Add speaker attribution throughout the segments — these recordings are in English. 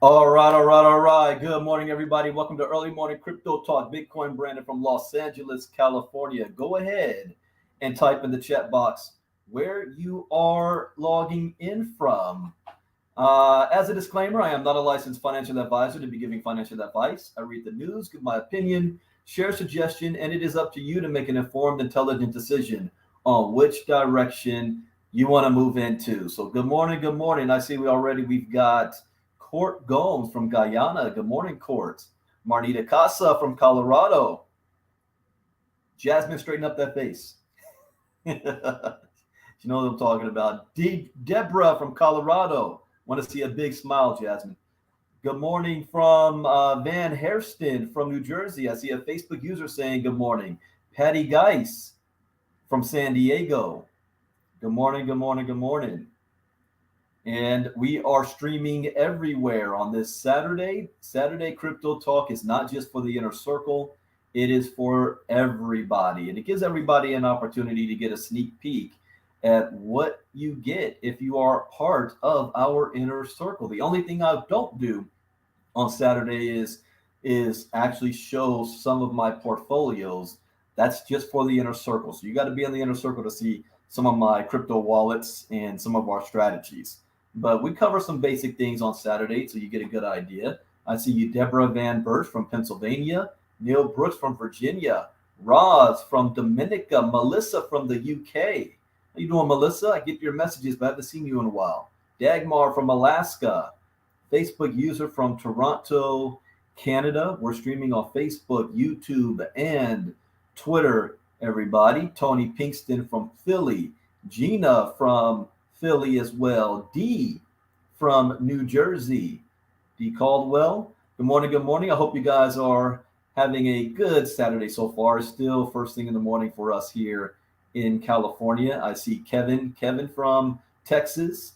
Speaker 1: All right. Good morning, everybody. Welcome to Early Morning Crypto Talk. Bitcoin Brandon from Los Angeles, California. Go ahead and type in the chat box where you are logging in from. As a disclaimer, I am not a licensed financial advisor to be giving financial advice. I read the news, give my opinion, share suggestion, and it is up to you to make an informed, intelligent decision on which direction you want to move into. So good morning, good morning. I see we've got Court Gomes from Guyana. Good morning, Court. Marnita Casa from Colorado. Jasmine, straighten up that face. You know what I'm talking about. Deborah from Colorado. Want to see a big smile, Jasmine. Good morning from Van Hairston from New Jersey. I see a Facebook user saying good morning. Patty Geis from San Diego. Good morning, good morning, good morning. And we are streaming everywhere on this Saturday. Saturday Crypto Talk is not just for the inner circle. It is for everybody. And it gives everybody an opportunity to get a sneak peek at what you get if you are part of our inner circle. The only thing I don't do on Saturday is actually show some of my portfolios. That's just for the inner circle. So you got to be in the inner circle to see some of my crypto wallets and some of our strategies. But we cover some basic things on Saturday, so you get a good idea. I see you, Deborah Van Birch from Pennsylvania, Neil Brooks from Virginia, Roz from Dominica, Melissa from the UK. How you doing, Melissa? I get your messages, but I haven't seen you in a while. Dagmar from Alaska, Facebook user from Toronto, Canada. We're streaming on Facebook, YouTube, and Twitter, everybody. Tony Pinkston from Philly, Gina from Philly as well. D from New Jersey. D Caldwell. Good morning. Good morning. I hope you guys are having a good Saturday so far. It's still first thing in the morning for us here in California. I see Kevin from Texas.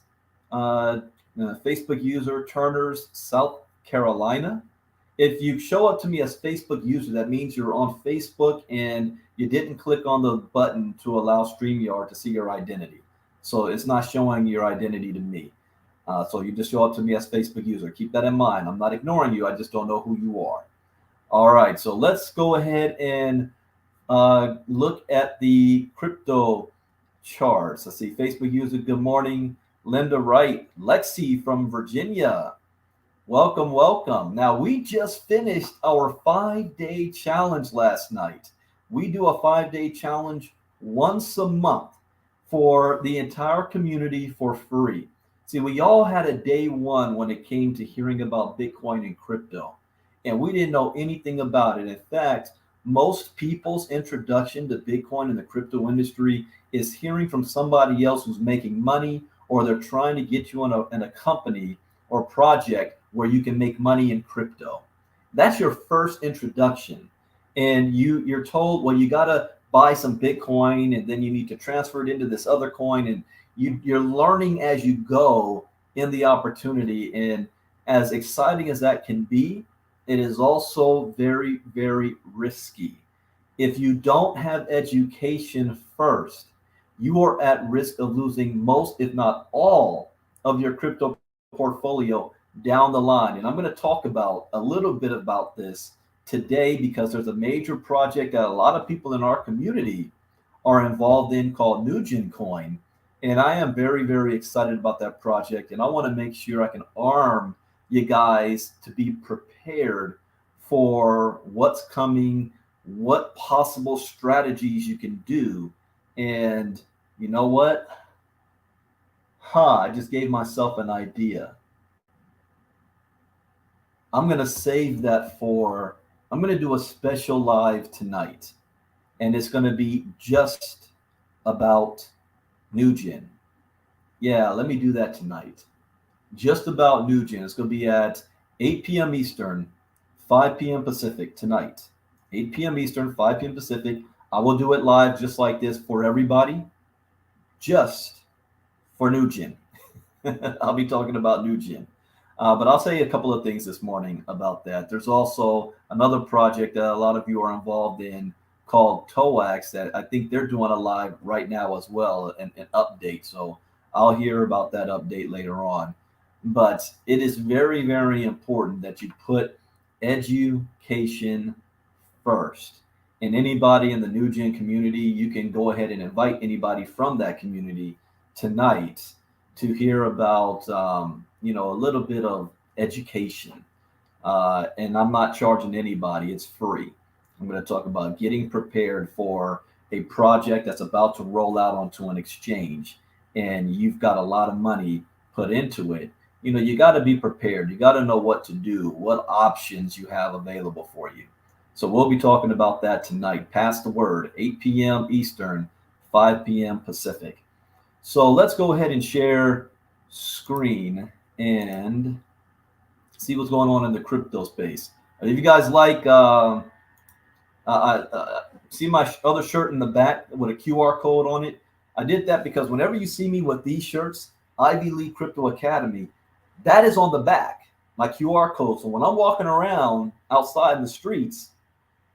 Speaker 1: Facebook user Turners, South Carolina. If you show up to me as Facebook user, that means you're on Facebook and you didn't click on the button to allow StreamYard to see your identity. So it's not showing your identity to me. So you just show up to me as Facebook user. Keep that in mind. I'm not ignoring you. I just don't know who you are. All right. So let's go ahead and look at the crypto charts. Let's see. Facebook user, good morning. Linda Wright. Lexi from Virginia. Welcome, welcome. Now, we just finished our 5-day challenge last night. We do a 5-day challenge once a month for the entire community for free. See, we all had a day one when it came to hearing about Bitcoin and crypto, and we didn't know anything about it. In fact, most people's introduction to Bitcoin and the crypto industry is hearing from somebody else who's making money, or they're trying to get you in a company or project where you can make money in crypto. That's your first introduction. And you're told, well, you got to buy some Bitcoin and then you need to transfer it into this other coin. And you're learning as you go in the opportunity. And as exciting as that can be, it is also very, very risky. If you don't have education first, you are at risk of losing most, if not all, of your crypto portfolio down the line. And I'm going to talk about a little bit about this today because there's a major project that a lot of people in our community are involved in called Nugen coin. And I am very, very excited about that project. And I want to make sure I can arm you guys to be prepared for what's coming, what possible strategies you can do. And you know what? I just gave myself an idea. I'm going to save that I'm going to do a special live tonight. And it's going to be just about Nugen. Yeah, let me do that tonight. Just about Nugen. It's going to be at 8 p.m. Eastern, 5 p.m. Pacific tonight. 8 p.m. Eastern, 5 p.m. Pacific. I will do it live just like this for everybody, just for Nugen. I'll be talking about Nugen. But I'll say a couple of things this morning about that. There's also another project that a lot of you are involved in called TOAX that I think they're doing a live right now as well, an update. So I'll hear about that update later on. But it is very, very important that you put education first. And anybody in the Nugen community, you can go ahead and invite anybody from that community tonight to hear about, a little bit of education. And I'm not charging anybody, it's free. I'm going to talk about getting prepared for a project that's about to roll out onto an exchange, and you've got a lot of money put into it. You got to be prepared. You got to know what to do, what options you have available for you. So we'll be talking about that tonight. Pass the word, 8 p.m. Eastern, 5 p.m. Pacific. So let's go ahead and share screen and see what's going on in the crypto space. If you guys like, see my other shirt in the back with a QR code on it. I did that because whenever you see me with these shirts, Ivy League Crypto Academy, that is on the back, my QR code. So when I'm walking around outside in the streets,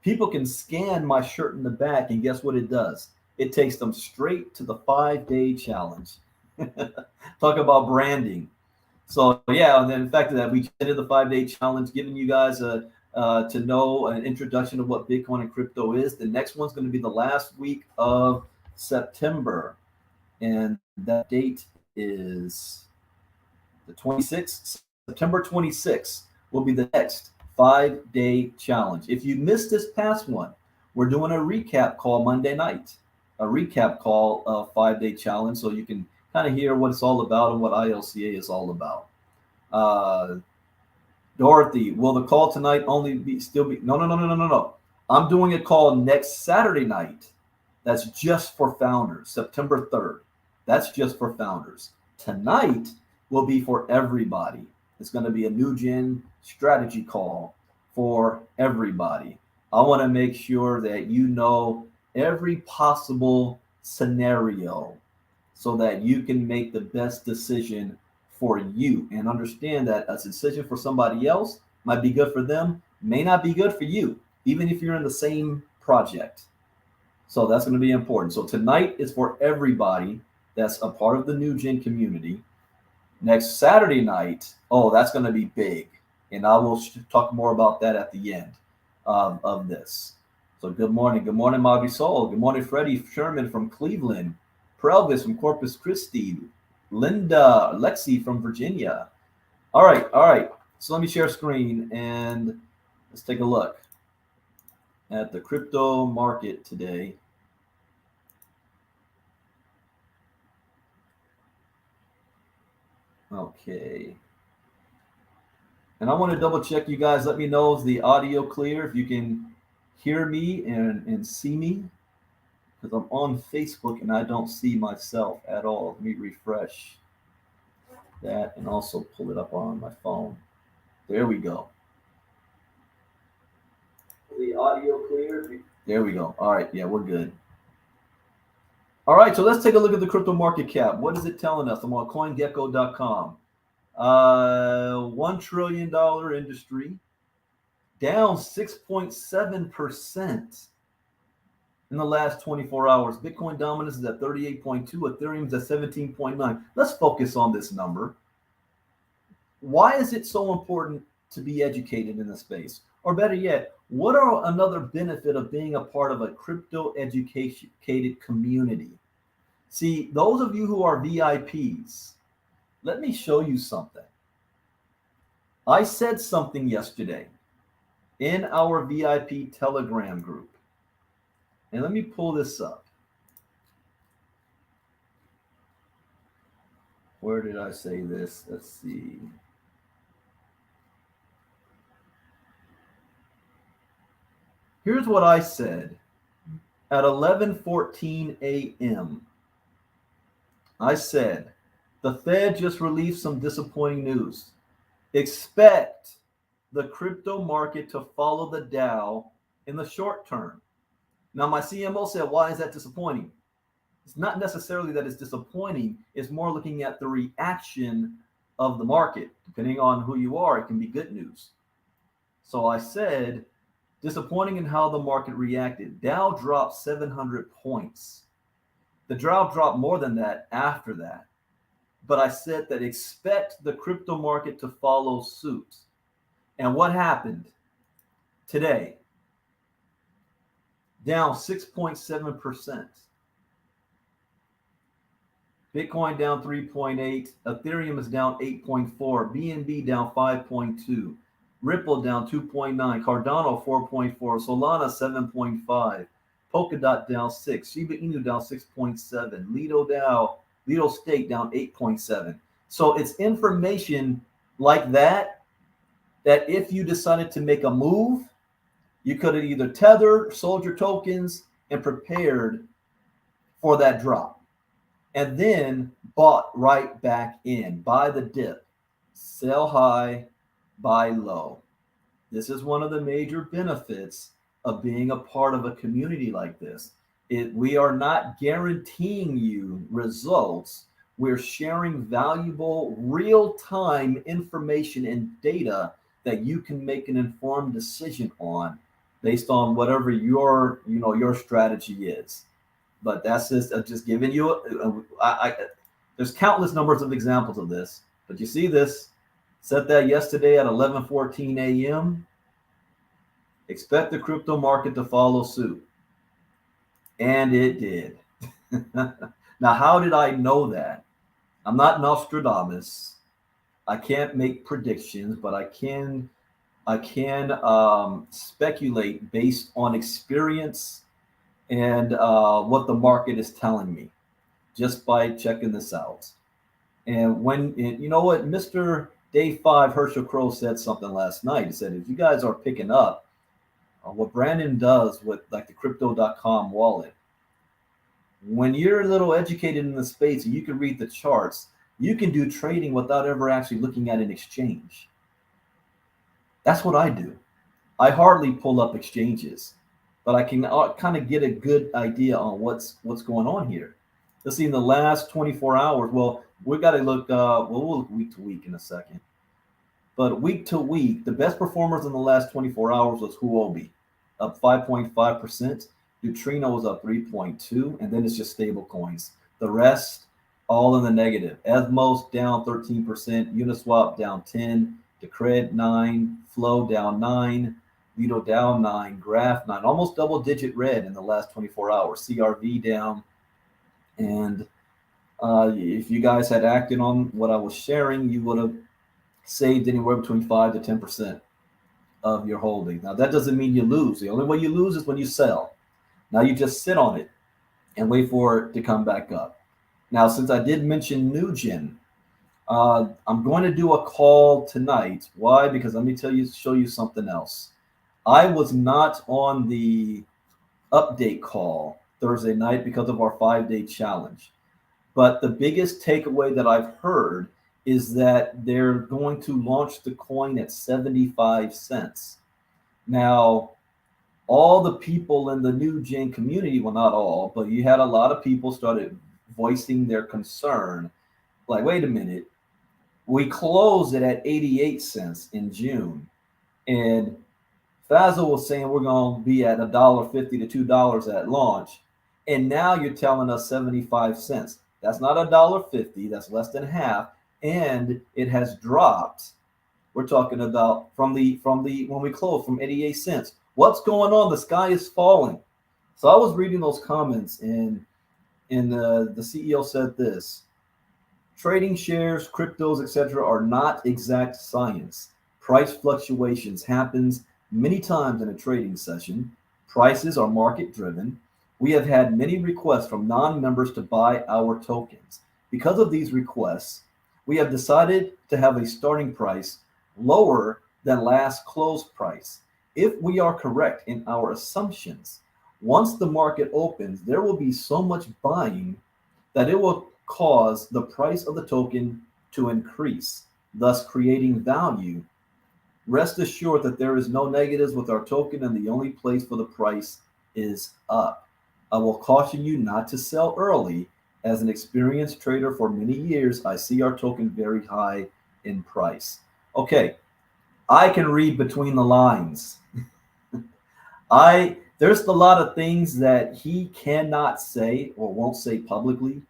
Speaker 1: people can scan my shirt in the back, and guess what it does? It takes them straight to the 5-day challenge. Talk about branding. So yeah, and then the fact that we did the 5-day challenge, giving you guys to know an introduction of what Bitcoin and crypto is. The next one's going to be the last week of September, and that date is the 26th. September 26th will be the next 5-day challenge. If you missed this past one, we're doing a recap call Monday night, a recap call of 5-day challenge, so you can kind of hear what it's all about and what ILCA is all about. Dorothy, will the call tonight only be No. I'm doing a call next Saturday night. That's just for founders, September 3rd. That's just for founders. Tonight will be for everybody. It's going to be a Nugen strategy call for everybody. I want to make sure that you know every possible scenario so that you can make the best decision for you, and understand that a decision for somebody else might be good for them, may not be good for you, even if you're in the same project. So that's going to be important. So tonight is for everybody that's a part of the Nugen community. Next Saturday night, that's going to be big, and I will talk more about that at the end of this. So good morning, Marisol. Good morning, Freddie Sherman from Cleveland, Prelvis from Corpus Christi, Linda, Lexi from Virginia. All right. So let me share screen and let's take a look at the crypto market today. Okay. And I want to double check you guys. Let me know if the audio clear, if you can hear me and see me, because I'm on Facebook and I don't see myself at all. Let me refresh that and also pull it up on my phone. There we go. The audio clear? There we go. All right. Yeah, we're good. All right. So let's take a look at the crypto market cap. What is it telling us? I'm on CoinGecko.com. $1 trillion industry, down 6.7% in the last 24 hours. Bitcoin dominance is at 38.2. Ethereum is at 17.9. Let's focus on this number. Why is it so important to be educated in the space? Or better yet, what are another benefit of being a part of a crypto educated community? See, those of you who are VIPs, let me show you something. I said something yesterday in our VIP Telegram group. And let me pull this up. Where did I say this? Let's see. Here's what I said at 11:14 a.m. I said, the Fed just released some disappointing news. Expect the crypto market to follow the Dow in the short term. Now, my CMO said, why is that disappointing? It's not necessarily that it's disappointing. It's more looking at the reaction of the market. Depending on who you are, it can be good news. So I said, disappointing in how the market reacted. Dow dropped 700 points. The Dow dropped more than that after that. but I said that expect the crypto market to follow suit. And what happened today? Down 6.7%. Bitcoin down 3.8. Ethereum is down 8.4. BNB down 5.2. Ripple down 2.9. Cardano 4.4. Solana 7.5. Polkadot down 6. Shiba Inu down 6.7. Lido Stake down 8.7. So it's information like that if you decided to make a move, you could have either tethered, sold your tokens, and prepared for that drop. And then bought right back in. Buy the dip. Sell high, buy low. This is one of the major benefits of being a part of a community like this. We are not guaranteeing you results. We're sharing valuable real-time information and data that you can make an informed decision on based on whatever your strategy is. But that's just giving you there's countless numbers of examples of this. But you see this, said that yesterday at 11:14 a.m. Expect the crypto market to follow suit. And it did. Now, how did I know that? I'm not Nostradamus. I can't make predictions, but I can speculate based on experience and what the market is telling me just by checking this out. And you know what, Mr. Day 5 Herschel Crow said something last night. He said, if you guys are picking up what Brandon does with like the crypto.com wallet, when you're a little educated in the space and you can read the charts, you can do trading without ever actually looking at an exchange. That's what I do. I hardly pull up exchanges, but I can kind of get a good idea on what's going on here. Let's see, in the last 24 hours, well, we got to look, we'll look week to week in a second. But week to week, the best performers in the last 24 hours was Huobi, up 5.5%. Neutrino was up 3.2%, and then it's just stable coins. The rest, all in the negative. Evmos down 13%, Uniswap down 10%, Decred 9%, Flow down 9%, Lido down 9%, Graph 9%, almost double-digit red in the last 24 hours. CRV down. And if you guys had acted on what I was sharing, you would have saved anywhere between 5 to 10% of your holding. Now, that doesn't mean you lose. The only way you lose is when you sell. Now you just sit on it and wait for it to come back up. Now, since I did mention Nugen, I'm going to do a call tonight. Why? Because let me show you something else. I was not on the update call Thursday night because of our 5-day challenge. But the biggest takeaway that I've heard is that they're going to launch the coin at 75 cents. Now, all the people in the Nugen community, well, not all, but you had a lot of people started voicing their concern. Like, wait a minute, we closed it at 88 cents in June. And Faisal was saying we're going to be at $1.50 to $2 at launch. And now you're telling us 75 cents. That's not $1.50. That's less than half. And it has dropped. We're talking about from the when we closed from 88 cents. What's going on? The sky is falling. So I was reading those comments, and the CEO said this: trading shares, cryptos, etc., are not exact science. Price fluctuations happens many times in a trading session. Prices are market driven. We have had many requests from non-members to buy our tokens. Because of these requests, we have decided to have a starting price lower than last close price. If we are correct in our assumptions, once the market opens, there will be so much buying that it will cause the price of the token to increase, thus creating value. Rest assured that there is no negatives with our token, and the only place for the price is up. I will caution you not to sell early. As an experienced trader for many years, I see our token very high in price. Okay, I can read between the lines. There's a lot of things that he cannot say or won't say publicly,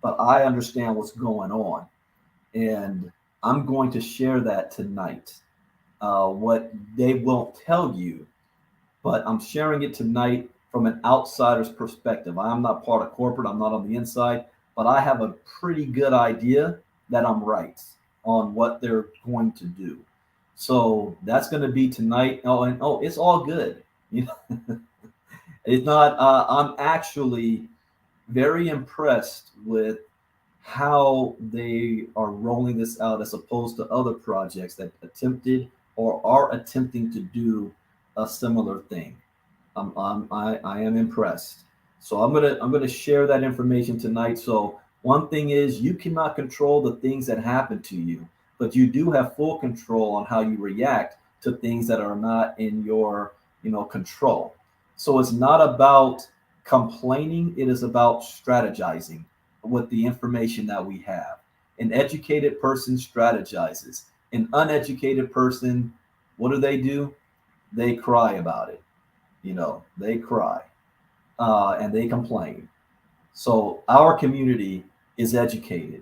Speaker 1: but I understand what's going on. And I'm going to share that tonight. What they won't tell you, but I'm sharing it tonight from an outsider's perspective. I'm not part of corporate, I'm not on the inside, but I have a pretty good idea that I'm right on what they're going to do. So that's going to be tonight. Oh, and oh, it's all good. You know, it's not. I'm actually very impressed with how they are rolling this out as opposed to other projects that attempted or are attempting to do a similar thing. I am impressed. So I'm gonna share that information tonight. So one thing is you cannot control the things that happen to you, but you do have full control on how you react to things that are not in your control. So it's not about complaining, it is about strategizing with the information that we have. An educated person strategizes. An uneducated person, what do? They cry about it. They cry and they complain. So our community is educated,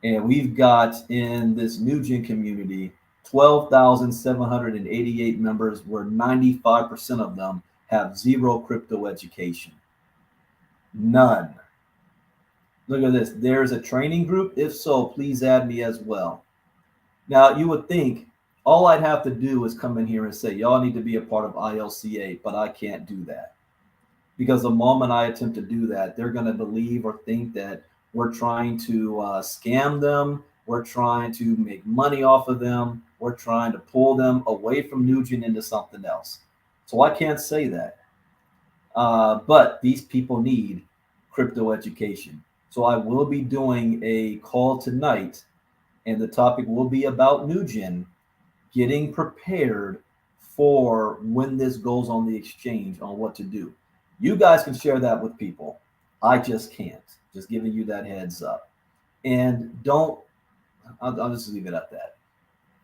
Speaker 1: and we've got in this Nugen community 12,788 members, where 95% of them have zero crypto education. None. Look at this. There's a training group. If so, please add me as well. Now, you would think all I'd have to do is come in here and say, y'all need to be a part of ILCA, but I can't do that. Because the moment I attempt to do that, they're going to believe or think that we're trying to scam them. We're trying to make money off of them. We're trying to pull them away from Nugen into something else. So I can't say that. But these people need crypto education. So I will be doing a call tonight, and the topic will be about Nugen getting prepared for when this goes on the exchange on what to do. You guys can share that with people. I just can't. Just giving you that heads up. And I'll just leave it at that.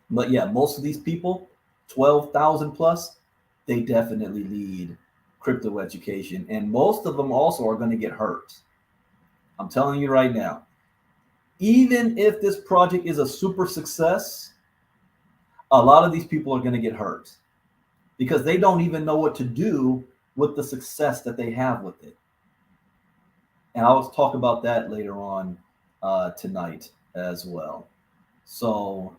Speaker 1: But yeah, most of these people, 12,000 plus, they definitely need crypto education. And most of them also are going to get hurt. I'm telling you right now. Even if this project is a super success, a lot of these people are going to get hurt because they don't even know what to do with the success that they have with it. And I'll talk about that later on tonight as well. So,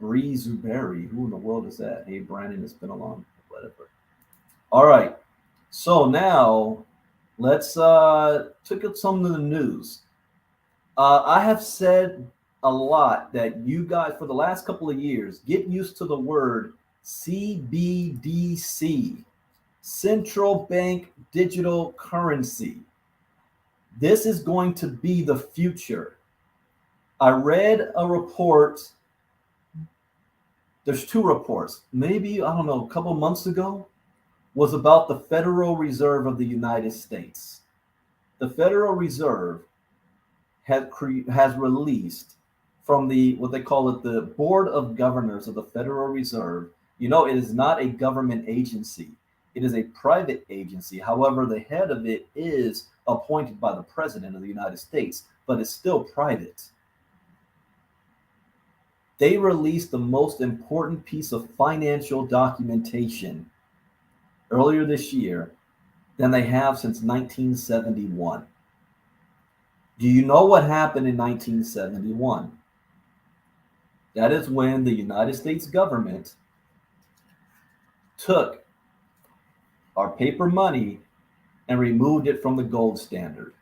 Speaker 1: Bree Zuberi, who in the world is that? Hey, Brandon, it's been a long whatever. All right. So now let's take up some of the news. I have said a lot that you guys, for the last couple of years, get used to the word CBDC, Central Bank Digital Currency. This is going to be the future. I read a report. There's two reports. Maybe, I don't know, a couple months ago was about the Federal Reserve of the United States. The Federal Reserve has released from the what they call it the Board of Governors of the Federal Reserve. It is not a government agency. It is a private agency. However, the head of it is appointed by the President of the United States, but it's still private. They released the most important piece of financial documentation earlier this year than they have since 1971. Do you know what happened in 1971? That is when the United States government took our paper money and removed it from the gold standard.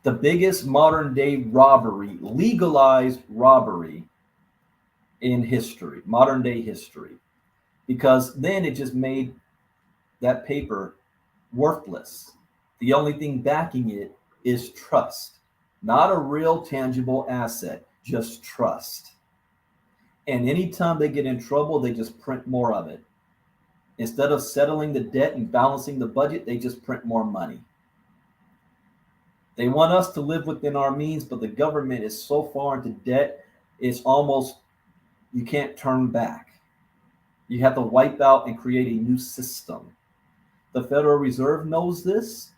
Speaker 1: The biggest modern day robbery, legalized robbery in history, modern day history, because then it just made that paper worthless. The only thing backing it is trust, not a real tangible asset, just trust. And anytime they get in trouble, they just print more of it. Instead of settling the debt and balancing the budget, they just print more money. They want us to live within our means, but the government is so far into debt, it's almost, you can't turn back. You have to wipe out and create a new system. The Federal Reserve knows this,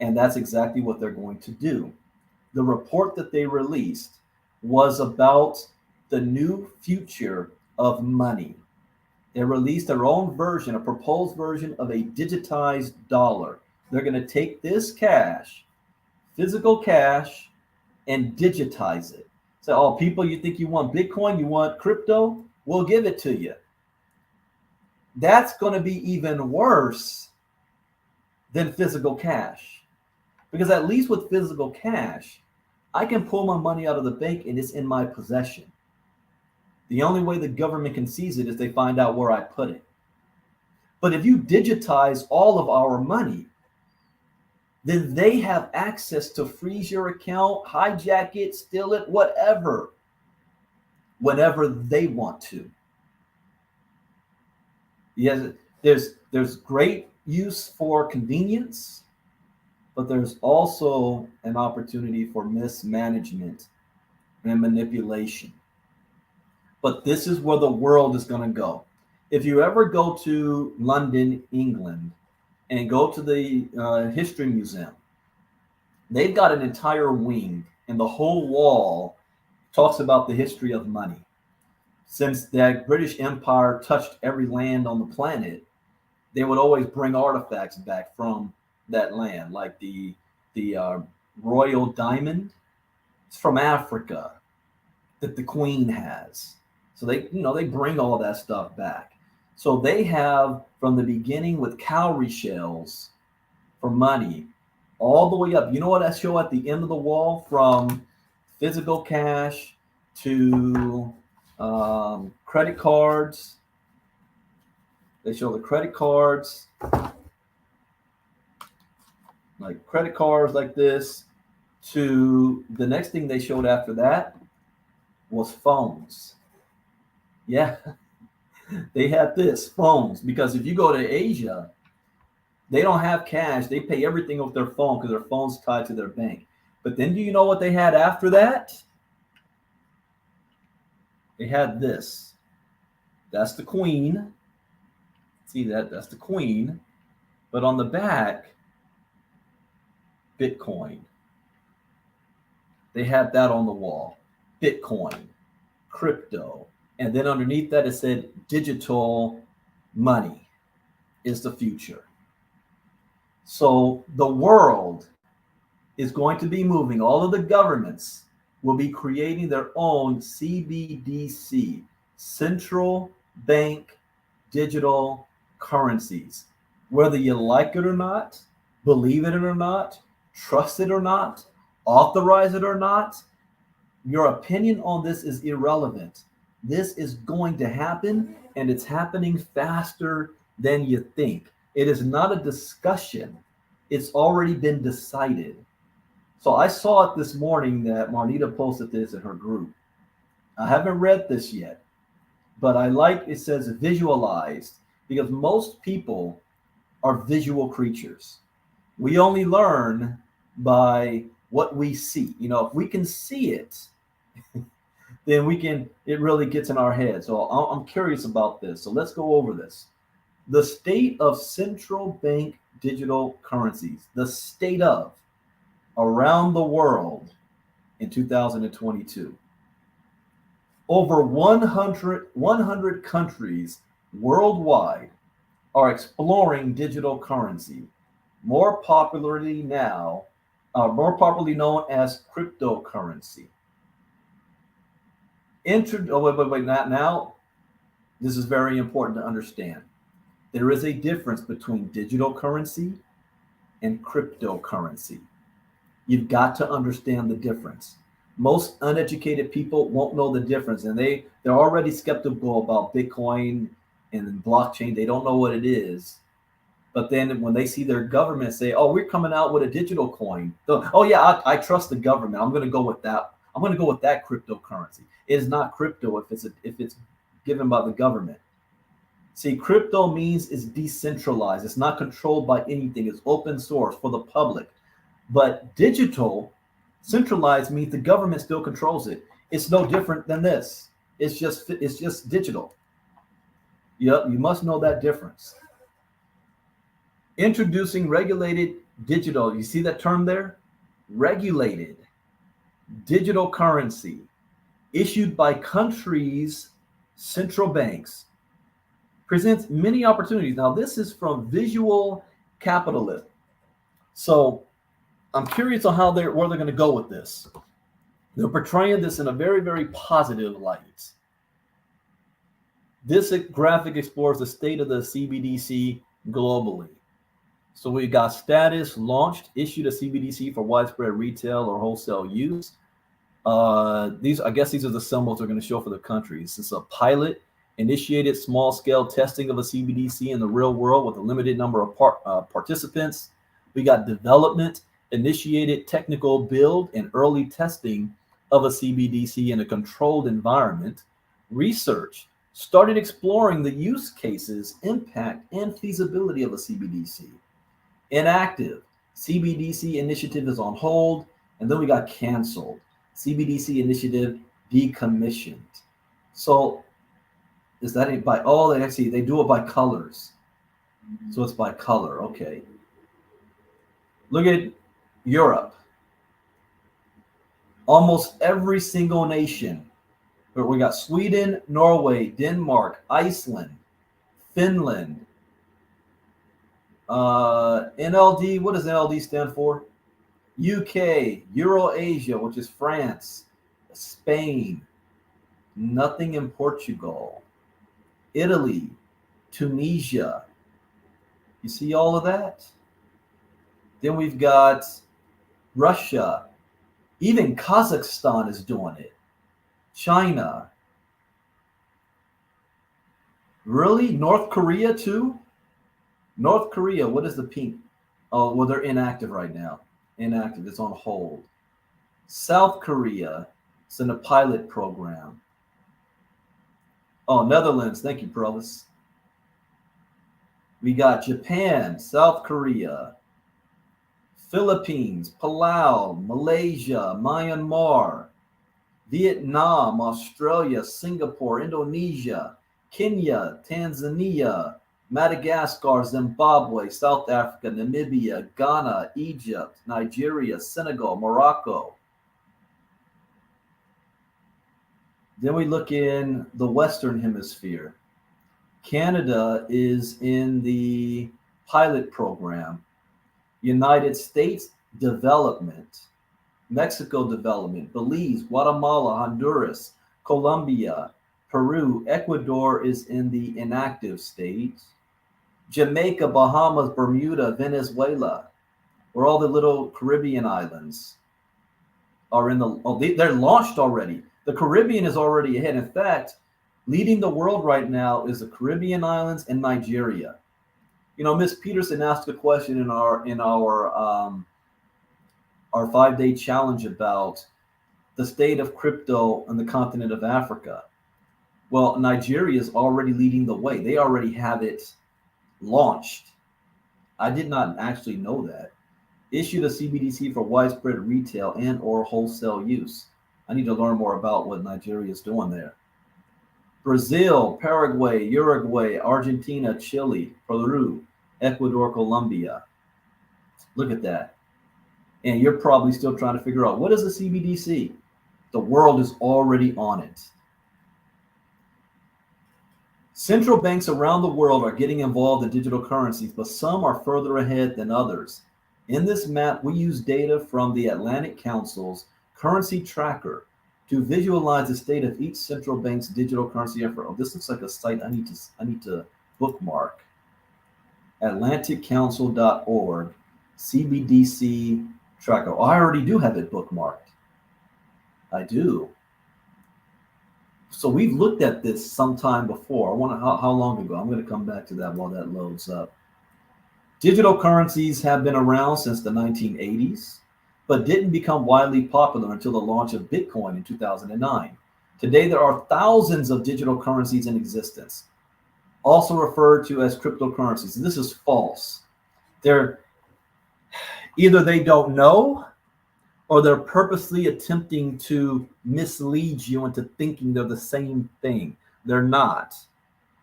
Speaker 1: And that's exactly what they're going to do. The report that they released was about the new future of money. They released their own version, a proposed version of a digitized dollar. They're going to take this cash, physical cash, and digitize it. So, oh, people, you think you want Bitcoin, you want crypto? We'll give it to you. That's going to be even worse than physical cash. Because at least with physical cash, I can pull my money out of the bank and it's in my possession. The only way the government can seize it is they find out where I put it. But if you digitize all of our money, then they have access to freeze your account, hijack it, steal it, whatever, whenever they want to. Yes, there's great use for convenience, but there's also an opportunity for mismanagement and manipulation. But this is where the world is going to go. If you ever go to London, England, and go to the History Museum, they've got an entire wing, and the whole wall talks about the history of money. Since the British Empire touched every land on the planet, they would always bring artifacts back from that land, like the royal diamond. It's from Africa that the Queen has. So they bring all that stuff back. So they have from the beginning with cowrie shells for money, all the way up. You know what I show at the end of the wall, from physical cash to credit cards. They show the credit cards, like this, to the next thing they showed after that was phones. Yeah, they had phones, because if you go to Asia, they don't have cash. They pay everything with their phone because their phone's tied to their bank. But then do you know what they had after that? They had this. That's the Queen. See that? That's the Queen. But on the back, Bitcoin. They had that on the wall. Bitcoin, crypto. And then underneath that, it said digital money is the future. So the world is going to be moving. All of the governments will be creating their own CBDC, central bank digital currencies. Whether you like it or not, believe it or not, trust it or not, authorize it or not, your opinion on this is irrelevant. This is going to happen, and it's happening faster than you think. It is not a discussion. It's already been decided. So I saw it this morning that Marnita posted this in her group. I haven't read this yet, but I like it says visualized, because most people are visual creatures. We only learn by what we see. If we can see it, then it really gets in our head. So I'm curious about this. So let's go over this. The state of central bank digital currencies, the state of around the world in 2022. Over 100 countries worldwide are exploring digital currency, more popularly known as cryptocurrency. Now, this is very important to understand. There is a difference between digital currency and cryptocurrency. You've got to understand the difference. Most uneducated people won't know the difference, and they're already skeptical about Bitcoin and blockchain. They don't know what it is. But then when they see their government say, "Oh, we're coming out with a digital coin," oh yeah, I trust the government. I'm going to go with that. I'm going to go with that cryptocurrency. It is not crypto if it's given by the government. See, crypto means it's decentralized. It's not controlled by anything. It's open source for the public. But digital, centralized, means the government still controls it. It's no different than this. It's just digital. Yep, you must know that difference. Introducing regulated digital, you see that term there? Regulated digital currency issued by countries' central banks presents many opportunities. Now, this is from Visual Capitalism. So I'm curious on how where they're going to go with this. They're portraying this in a very, very positive light. This graphic explores the state of the CBDC globally. So we got status, launched, issued a CBDC for widespread retail or wholesale use. I guess these are the symbols they're going to show for the countries. This is a pilot, initiated small-scale testing of a CBDC in the real world with a limited number of participants. We got development, initiated technical build and early testing of a CBDC in a controlled environment. Research started exploring the use cases, impact, and feasibility of a CBDC. Inactive, CBDC initiative is on hold, and then we got canceled. CBDC initiative decommissioned. So is that it by they do it by colors. So it's by color. Okay. Look at Europe. Almost every single nation. But we got Sweden, Norway, Denmark, Iceland, Finland. NLD, what does NLD stand for? UK, Eurasia, which is France, Spain, nothing in Portugal, Italy, Tunisia. You see all of that? Then we've got Russia. Even Kazakhstan is doing it. China. Really? North Korea too? North Korea, what is the pink? Oh, well, they're inactive right now. Inactive, it's on hold. South Korea, it's in a pilot program. Oh, Netherlands, thank you, Provis. We got Japan, South Korea, Philippines, Palau, Malaysia, Myanmar, Vietnam, Australia, Singapore, Indonesia, Kenya, Tanzania, Madagascar, Zimbabwe, South Africa, Namibia, Ghana, Egypt, Nigeria, Senegal, Morocco. Then we look in the Western Hemisphere. Canada is in the pilot program. United States, development. Mexico, development. Belize, Guatemala, Honduras, Colombia, Peru. Ecuador is in the inactive state. Jamaica, Bahamas, Bermuda, Venezuela, where all the little Caribbean islands are in they're launched already. The Caribbean is already ahead. In fact, leading the world right now is the Caribbean islands and Nigeria. You know, Miss Peterson asked a question in our 5-day challenge about the state of crypto on the continent of Africa. Well, Nigeria is already leading the way. They already have it launched. I did not actually know that. Issued a CBDC for widespread retail and or wholesale use. I need to learn more about what Nigeria is doing there. Brazil, Paraguay, Uruguay, Argentina, Chile, Peru, Ecuador, Colombia. Look at that. And you're probably still trying to figure out, what is a CBDC? The world is already on it. Central banks around the world are getting involved in digital currencies, but some are further ahead than others. In this map, we use data from the Atlantic Council's currency tracker to visualize the state of each central bank's digital currency effort. Oh, this looks like a site I need to bookmark. AtlanticCouncil.org, CBDC tracker. Oh, I already do have it bookmarked. I do. So we've looked at this sometime before. I wonder how long ago. I'm going to come back to that while that loads up. Digital currencies have been around since the 1980s, but didn't become widely popular until the launch of Bitcoin in 2009. Today, there are thousands of digital currencies in existence, also referred to as cryptocurrencies. This is false. They're either they don't know, or they're purposely attempting to mislead you into thinking they're the same thing. They're not.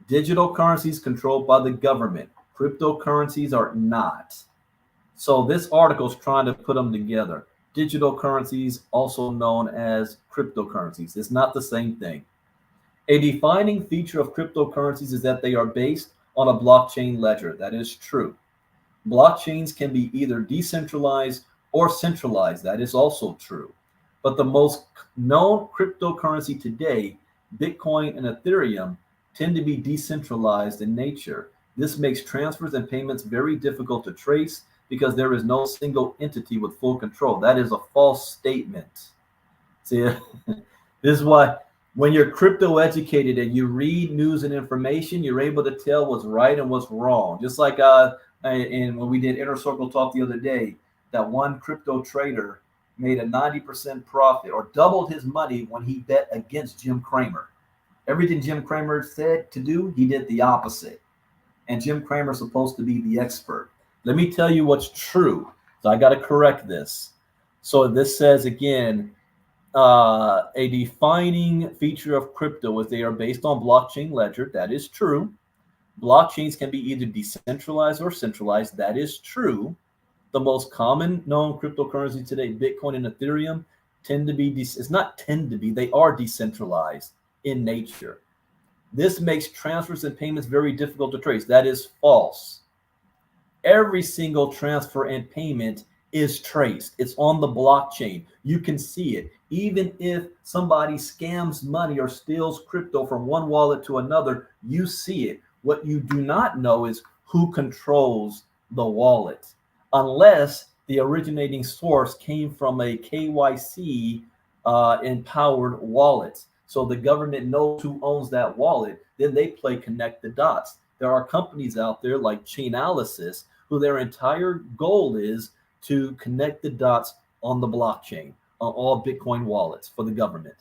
Speaker 1: Digital currencies controlled by the government, Cryptocurrencies are not. So this article is trying to put them together. Digital currencies, also known as cryptocurrencies. It's not the same thing. A defining feature of cryptocurrencies is that they are based on a blockchain ledger. That is true. Blockchains can be either decentralized or centralized. That is also true. But the most known cryptocurrency today, Bitcoin and Ethereum, tend to be decentralized in nature. This makes transfers and payments very difficult to trace because there is no single entity with full control. That is a false statement. See, this is why when you're crypto educated and you read news and information, you're able to tell what's right and what's wrong. Just like and when we did Inner Circle Talk the other day, that one crypto trader made a 90% profit or doubled his money when he bet against Jim Cramer. Everything Jim Cramer said to do, he did the opposite. And Jim Cramer's supposed to be the expert. Let me tell you what's true. So I got to correct this. So this says again, a defining feature of crypto is they are based on blockchain ledger. That is true. Blockchains can be either decentralized or centralized. That is true. The most common known cryptocurrency today, Bitcoin and Ethereum, tend to be, it's not tend to be, they are decentralized in nature. This makes transfers and payments very difficult to trace. That is false. Every single transfer and payment is traced. It's on the blockchain. You can see it. Even if somebody scams money or steals crypto from one wallet to another, you see it. What you do not know is who controls the wallet, unless the originating source came from a KYC empowered wallet. So the government knows who owns that wallet. Then they play connect the dots. There are companies out there like Chainalysis who their entire goal is to connect the dots on the blockchain, on all Bitcoin wallets for the government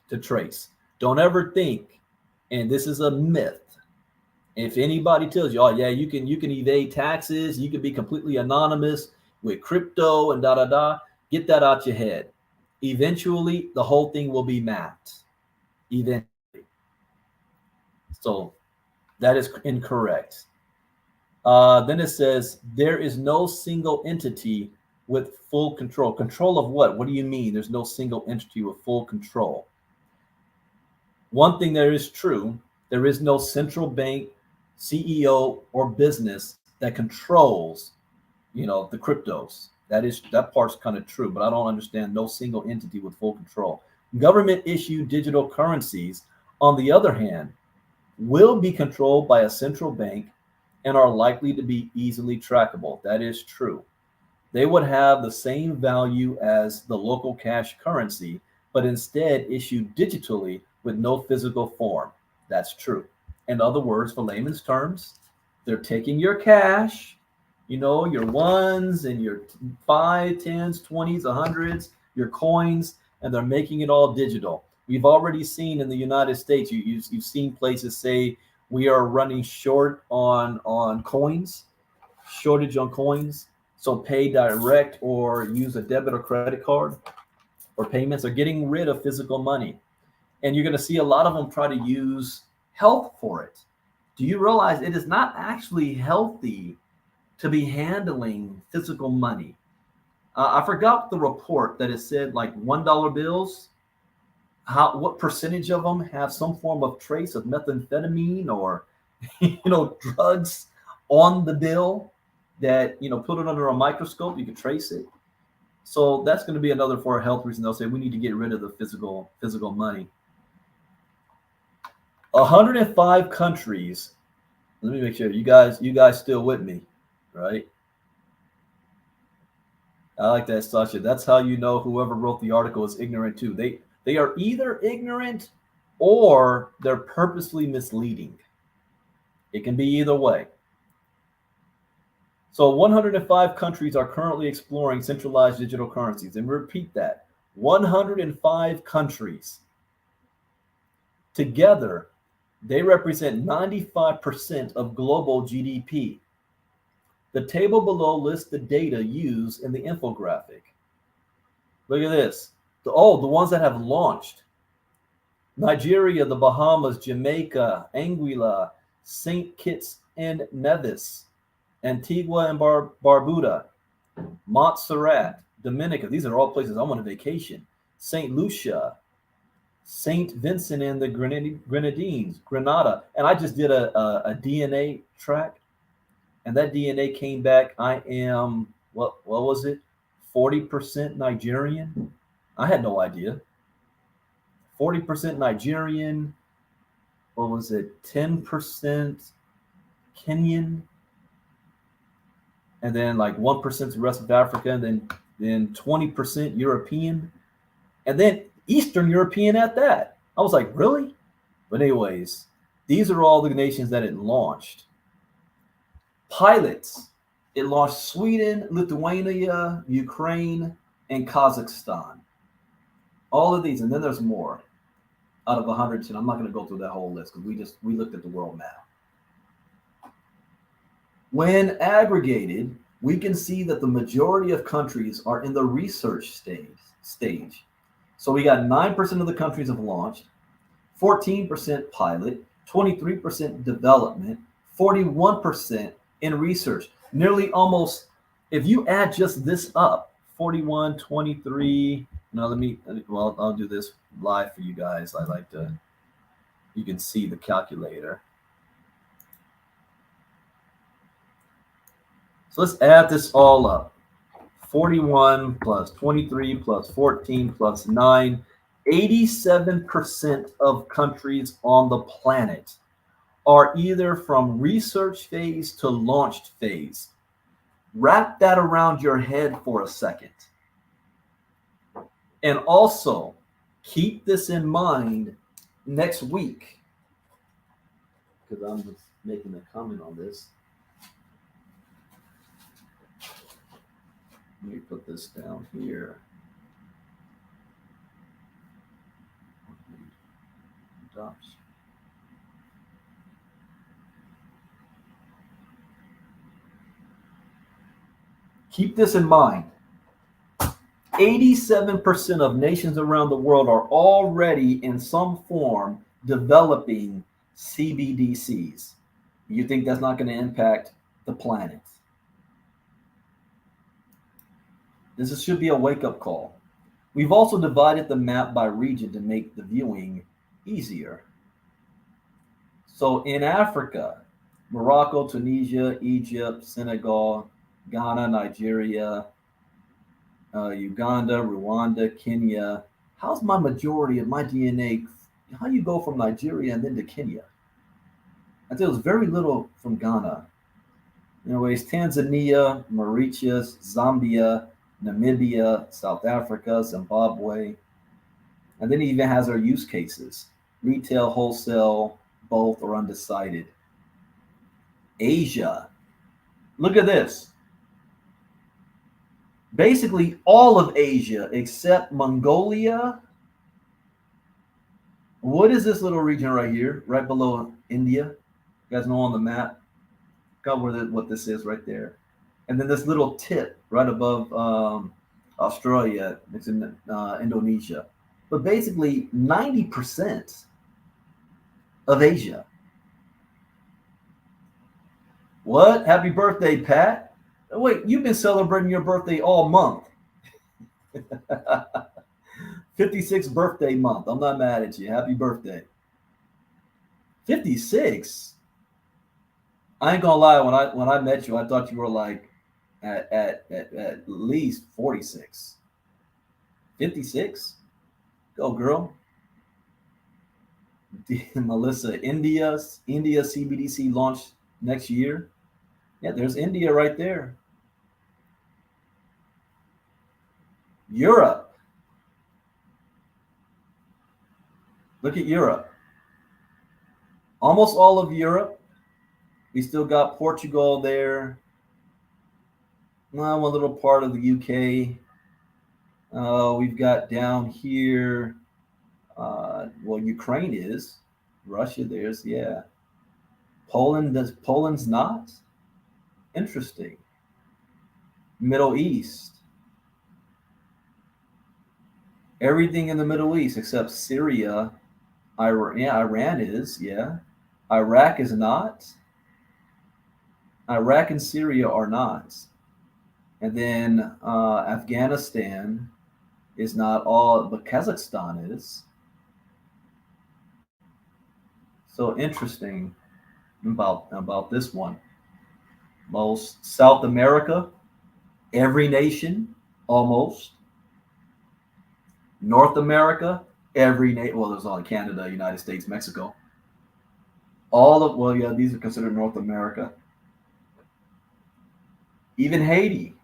Speaker 1: to trace. Don't ever think, and this is a myth, if anybody tells you, oh yeah, you can evade taxes, you can be completely anonymous with crypto and da da da, get that out your head. Eventually, the whole thing will be mapped. Eventually. So that is incorrect. Then it says there is no single entity with full control. Control of what? What do you mean there's no single entity with full control? One thing that is true, there is no central bank, CEO, or business that controls, the cryptos. That part's kind of true, but I don't understand no single entity with full control. Government issued digital currencies, on the other hand, will be controlled by a central bank and are likely to be easily trackable. That is true. They would have the same value as the local cash currency, but instead issued digitally with no physical form. That's true. In other words, for layman's terms, they're taking your cash, your ones and your 5, 10s, 20s, 100s, your coins, and they're making it all digital. We've already seen in the United States, you've seen places say we are running short on coins, shortage on coins. So pay direct or use a debit or credit card for payments. They're getting rid of physical money. And you're going to see a lot of them try to use health for it. Do you realize it is not actually healthy to be handling physical money? I forgot the report that it said like $1 bills. What percentage of them have some form of trace of methamphetamine or drugs on the bill that put it under a microscope, you can trace it. So that's going to be another for a health reason. They'll say we need to get rid of the physical money. 105 countries. Let me make sure you guys still with me, right? I like that, Sasha. That's how you know whoever wrote the article is ignorant too. They are either ignorant or they're purposely misleading. It can be either way. So 105 countries are currently exploring centralized digital currencies. And repeat that, 105 countries. Together, they represent 95% of global GDP. The table below lists the data used in the infographic. Look at this. The ones that have launched. Nigeria, the Bahamas, Jamaica, Anguilla, St. Kitts and Nevis, Antigua and Barbuda, Montserrat, Dominica. These are all places I want to vacation. St. Lucia, St. Vincent and the Grenadines, Grenada. And I just did a DNA track, and that DNA came back. I am, what was it? 40% Nigerian. I had no idea. 40% Nigerian. What was it? 10% Kenyan. And then like 1% the rest of Africa, and then 20% European, and then Eastern European at that. I was like, really? But anyways, these are all the nations that it launched. Pilots, it launched Sweden, Lithuania, Ukraine, and Kazakhstan. All of these, and then there's more out of 110. I'm not going to go through that whole list because we looked at the world map. When aggregated, we can see that the majority of countries are in the research stage. So we got 9% of the countries have launched, 14% pilot, 23% development, 41% in research. Nearly almost, if you add just this up, 41, 23. Now I'll do this live for you guys. I like to, you can see the calculator. So let's add this all up. 41 plus 23 plus 14 plus 9. 87% of countries on the planet are either from research phase to launched phase. Wrap that around your head for a second. And also keep this in mind next week, because I'm just making a comment on this. Let me put this down here. Keep this in mind. 87% of nations around the world are already in some form developing CBDCs. You think that's not going to impact the planet? This should be a wake-up call. We've also divided the map by region to make the viewing easier. So in Africa, Morocco, Tunisia, Egypt, Senegal, Ghana, Nigeria, Uganda, Rwanda, Kenya. How's my majority of my DNA? How do you go from Nigeria and then to Kenya? I think it was very little from Ghana. Anyways, Tanzania, Mauritius, Zambia, Namibia, South Africa, Zimbabwe. And then it even has our use cases: retail, wholesale, both, or undecided. Asia. Look at this. Basically all of Asia except Mongolia. What is this little region right here, right below India? You guys know on the map? Got what this is right there. And then this little tip right above Australia. It's in Indonesia. But basically 90% of Asia. What? Happy birthday, Pat. Wait, you've been celebrating your birthday all month. 56th birthday month. I'm not mad at you. Happy birthday. 56? I ain't gonna lie, when I met you, I thought you were like at least 46. 56? Go, girl. Melissa, India CBDC launch next year. Yeah, there's India right there. Europe. Look at Europe. Almost all of Europe. We still got Portugal there. One little part of the UK. We've got down here, Ukraine is. Russia, there's, yeah. Poland's not? Interesting. Middle East. Everything in the Middle East except Syria. Iran is, yeah. Iraq is not. Iraq and Syria are not. And then Afghanistan is not all, but Kazakhstan is. So interesting about this one. Most South America, every nation almost. North America, every nation. Well, there's only Canada, United States, Mexico. All of, well, yeah, these are considered North America. Even Haiti.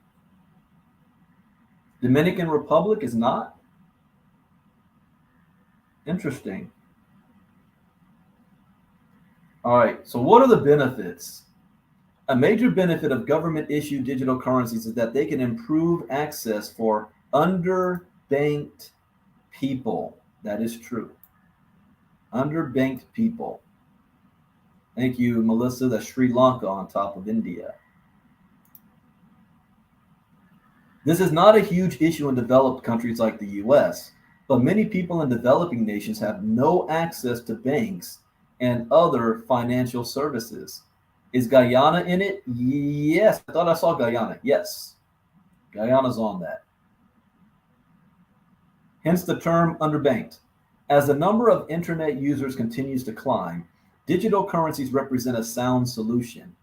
Speaker 1: Dominican Republic is not. Interesting. All right. So, what are the benefits? A major benefit of government issued digital currencies is that they can improve access for underbanked people. That is true. Underbanked people. Thank you, Melissa. That's Sri Lanka on top of India. This is not a huge issue in developed countries like the US, but many people in developing nations have no access to banks and other financial services. Is Guyana in it? Yes. I thought I saw Guyana. Yes. Guyana's on that. Hence the term underbanked. As the number of internet users continues to climb, digital currencies represent a sound solution.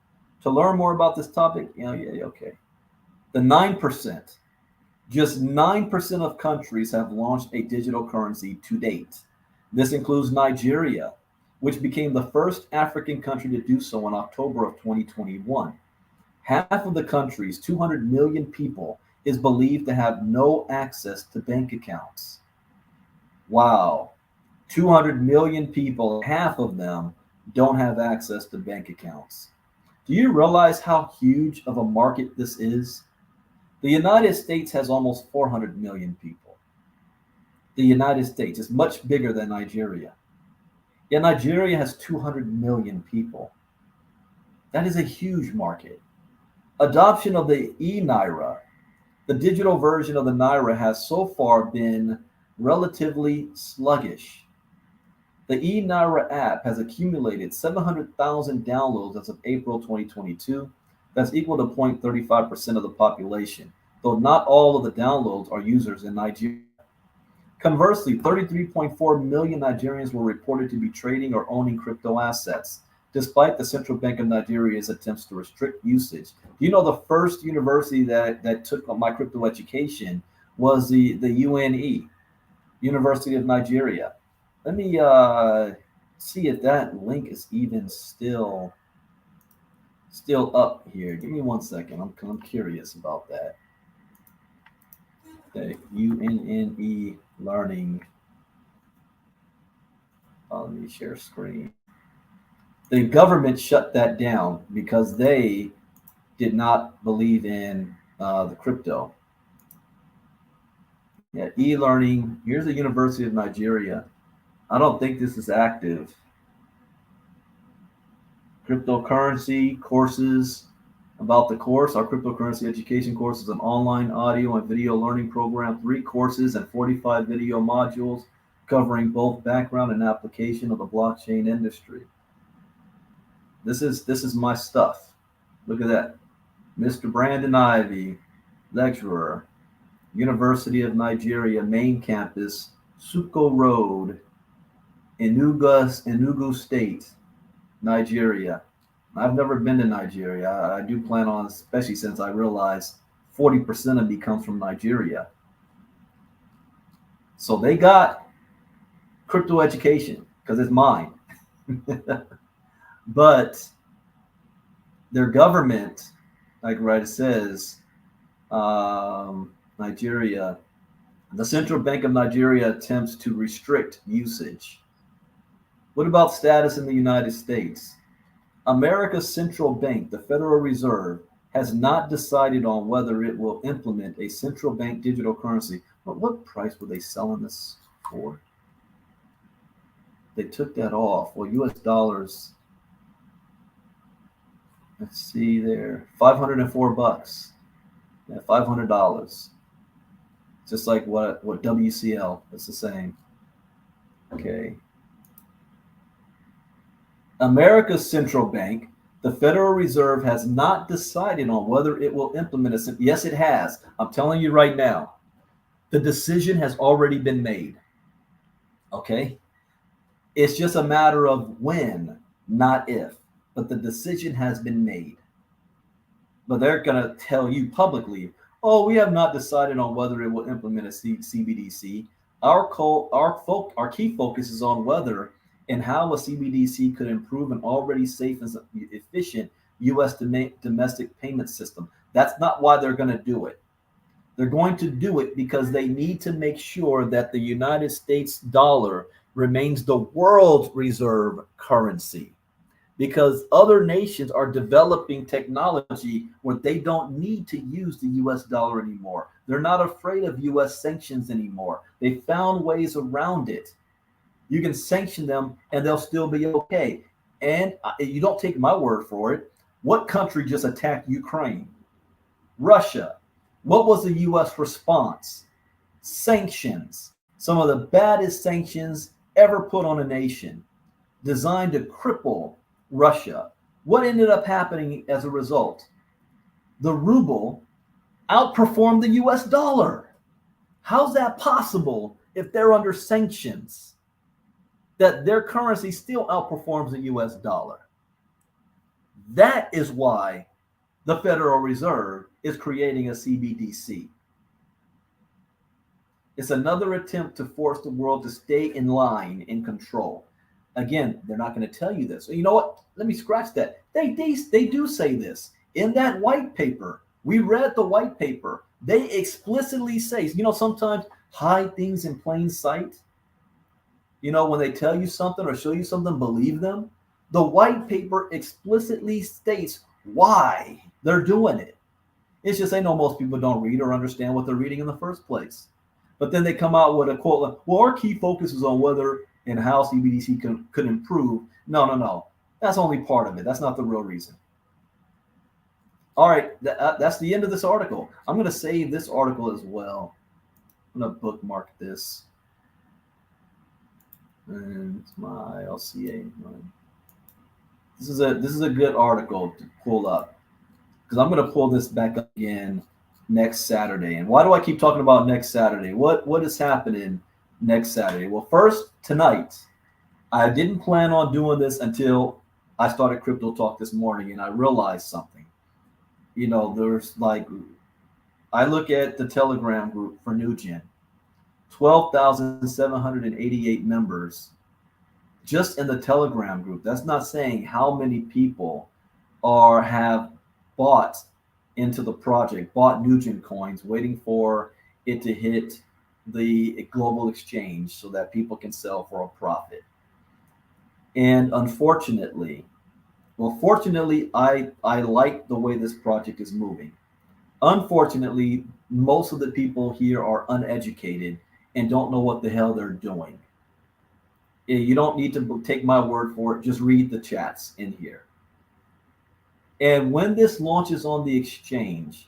Speaker 1: To learn more about this topic, okay. The 9%, just 9% of countries have launched a digital currency to date. This includes Nigeria, which became the first African country to do so in October of 2021. Half of the country's 200 million people is believed to have no access to bank accounts. Wow. 200 million people, half of them don't have access to bank accounts. Do you realize how huge of a market this is? The United States has almost 400 million people. The United States is much bigger than Nigeria. Yet Nigeria has 200 million people. That is a huge market. Adoption of the e-Naira, the digital version of the Naira, has so far been relatively sluggish. The e-Naira app has accumulated 700,000 downloads as of April 2022. That's equal to 0.35% of the population, though not all of the downloads are users in Nigeria. Conversely, 33.4 million Nigerians were reported to be trading or owning crypto assets, despite the Central Bank of Nigeria's attempts to restrict usage. Do you know the first university that took my crypto education was the UNE, University of Nigeria? Let me see if that link is even still up here. Give me 1 second. I'm curious about that. The UNNE learning. Let me share screen. The government shut that down because they did not believe in the crypto. Yeah, e-learning. Here's the University of Nigeria. I don't think this is active. Cryptocurrency courses. About the course, our cryptocurrency education course is an online audio and video learning program, 3 courses and 45 video modules covering both background and application of the blockchain industry. This is my stuff. Look at that. Mr. Brandon Ivy, lecturer, University of Nigeria, main campus, Suko Road, Enugu State, Nigeria. I've never been to Nigeria. I do plan on, especially since I realize 40% of me comes from Nigeria. So they got crypto education because it's mine. But their government, like it says, Nigeria, the Central Bank of Nigeria attempts to restrict usage. What about status in the United States? America's central bank, the Federal Reserve, has not decided on whether it will implement a central bank digital currency. But what price were they selling this for? They took that off. Well, US dollars. Let's see there. $504. Yeah, $500. Just like what WCL. It's the same. Okay. America's central bank, The Federal Reserve has not decided on whether it will implement it. Yes, it has. I'm telling you right now, the decision has already been made. Okay? It's just a matter of when, not if. But the decision has been made. But they're going to tell you publicly, oh, we have not decided on whether it will implement a CBDC. Our key focus is on whether and how a CBDC could improve an already safe and efficient U.S. domestic payment system. That's not why they're going to do it. They're going to do it because they need to make sure that the United States dollar remains the world reserve currency, because other nations are developing technology where they don't need to use the US dollar anymore. They're not afraid of US sanctions anymore. They found ways around it. You can sanction them and they'll still be okay. And you don't take my word for it. What country just attacked Ukraine? Russia. What was the US response? Sanctions. Some of the baddest sanctions ever put on a nation, designed to cripple Russia. What ended up happening as a result? The ruble outperformed the US dollar. How's that possible if they're under sanctions? That their currency still outperforms the US dollar. That is why the Federal Reserve is creating a CBDC. It's another attempt to force the world to stay in line, in control. Again, they're not going to tell you this. You know what? Let me scratch that. They do say this in that white paper. We read the white paper. They explicitly say, sometimes hide things in plain sight. When they tell you something or show you something, believe them. The white paper explicitly states why they're doing it. It's just they know most people don't read or understand what they're reading in the first place. But then they come out with a quote like, well, our key focus is on whether and how CBDC could improve. No. That's only part of it. That's not the real reason. All right, that's the end of this article. I'm going to save this article as well. I'm going to bookmark this. And it's my LCA. This is a good article to pull up, because I'm going to pull this back up again next Saturday. And why do I keep talking about next Saturday? What is happening next Saturday? Well, first, tonight, I didn't plan on doing this until I started Crypto Talk this morning, and I realized something. There's I look at the Telegram group for Nugen, 12,788 members just in the Telegram group. That's not saying how many people have bought into the project, bought Nugen coins, waiting for it to hit the global exchange so that people can sell for a profit. And fortunately, I like the way this project is moving. Unfortunately, most of the people here are uneducated and don't know what the hell they're doing. You don't need to take my word for it. Just read the chats in here. And when this launches on the exchange,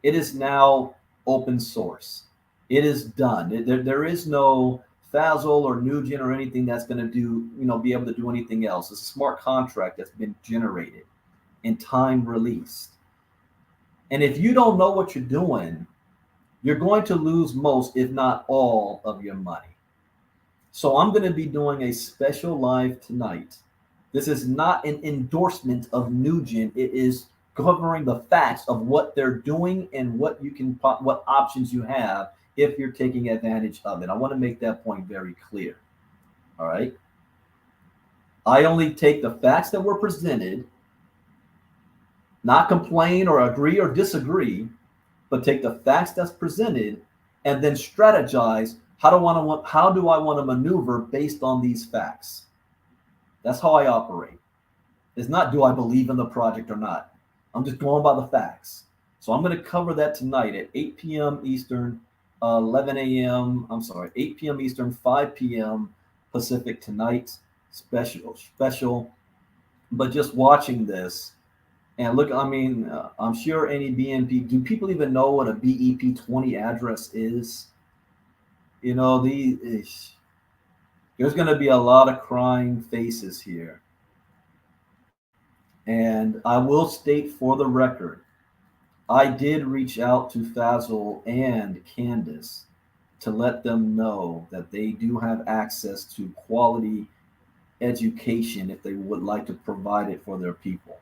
Speaker 1: it is now open source. It is done. There is no Fazzle or Nugen or anything that's going to be able to do anything else. It's a smart contract that's been generated and time released. And if you don't know what you're doing, you're going to lose most, if not all, of your money. So I'm going to be doing a special live tonight. This is not an endorsement of Nugen. It is covering the facts of what they're doing and what options you have if you're taking advantage of it. I want to make that point very clear. All right. I only take the facts that were presented, not complain or agree or disagree, but take the facts that's presented and then strategize how do I want to maneuver based on these facts. That's how I operate. It's not do I believe in the project or not. I'm just going by the facts. So I'm going to cover that tonight at 8 p.m. Eastern, 8 p.m. Eastern, 5 p.m. Pacific tonight. Special. But just watching this, and look, I'm sure any BNP, do people even know what a BEP20 address is? There's going to be a lot of crying faces here. And I will state for the record, I did reach out to Fazil and Candace to let them know that they do have access to quality education if they would like to provide it for their people.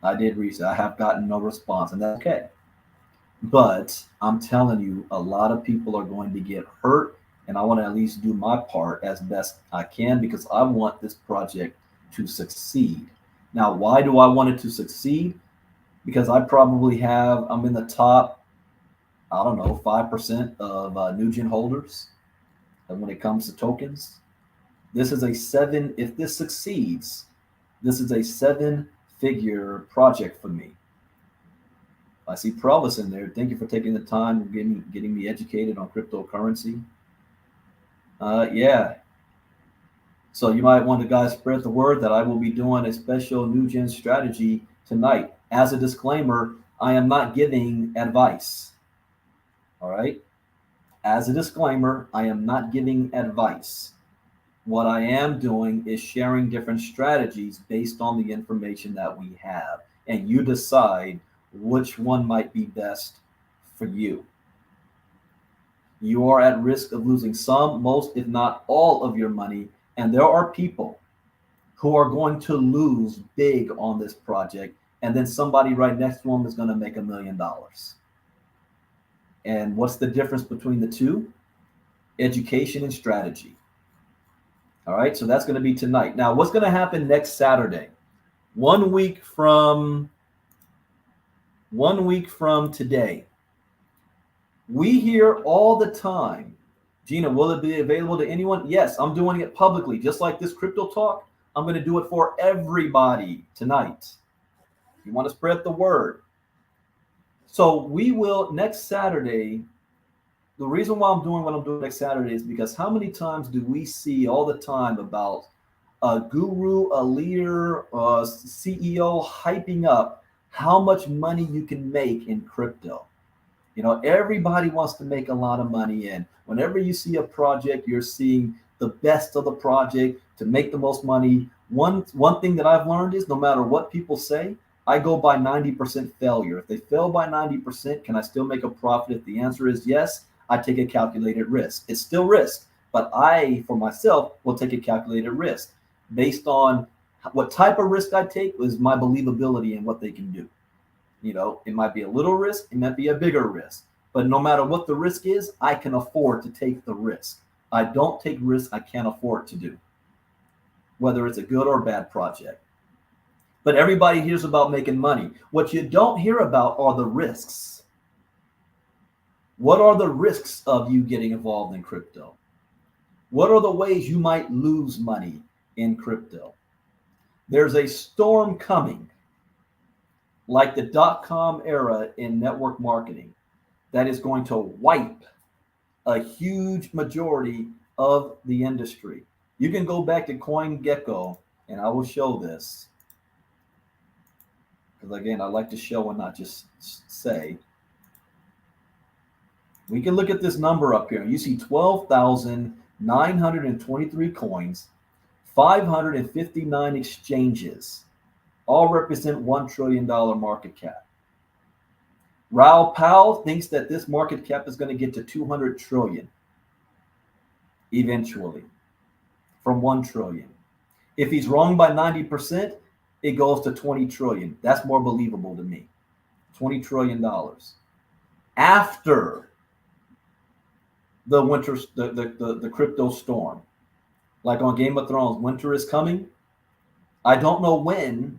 Speaker 1: I did reach. I have gotten no response, and that's okay. But I'm telling you, a lot of people are going to get hurt, and I want to at least do my part as best I can because I want this project to succeed. Now, why do I want it to succeed? Because I'm in the top, I don't know, 5% of Nugen holders when it comes to tokens. This is a seven, if this succeeds, this is a seven-figure project for me. I see Provis in there. Thank you for taking the time and getting me educated on cryptocurrency. Yeah. So you might want to guys spread the word that I will be doing a special new gen strategy tonight. As a disclaimer, I am not giving advice. All right. As a disclaimer, I am not giving advice. What I am doing is sharing different strategies based on the information that we have. And you decide which one might be best for you. You are at risk of losing some, most, if not all of your money. And there are people who are going to lose big on this project. And then somebody right next to them is going to make $1 million. And what's the difference between the two? Education and strategy. All right, so that's going to be tonight. Now, what's going to happen next Saturday? 1 week from today. We hear all the time, Gina, will it be available to anyone? Yes, I'm doing it publicly. Just like this crypto talk, I'm going to do it for everybody tonight. You want to spread the word. So we will next Saturday. The reason why I'm doing what I'm doing next Saturday is because how many times do we see all the time about a guru, a leader, a CEO hyping up how much money you can make in crypto? You know, everybody wants to make a lot of money. And whenever you see a project, you're seeing the best of the project to make the most money. One thing that I've learned is no matter what people say, I go by 90% failure. If they fail by 90%, can I still make a profit? If the answer is yes, I take a calculated risk. It's still risk, but I, for myself, will take a calculated risk based on what type of risk I take is my believability in what they can do. You know, it might be a little risk, it might be a bigger risk, but no matter what the risk is, I can afford to take the risk. I don't take risks I can't afford to do, whether it's a good or bad project. But everybody hears about making money. What you don't hear about are the risks. What are the risks of you getting involved in crypto? What are the ways you might lose money in crypto? There's a storm coming, like the dot-com era in network marketing, that is going to wipe a huge majority of the industry. You can go back to CoinGecko, and I will show this. Because again, I like to show and not just say. We can look at this number up here. You see 12,923 coins, 559 exchanges, all represent $1 trillion market cap. Raoul Pal thinks that this market cap is going to get to 200 trillion eventually from 1 trillion. If he's wrong by 90%, it goes to 20 trillion. That's more believable to me. $20 trillion. After the crypto storm, like on Game of Thrones, winter is coming. I don't know when.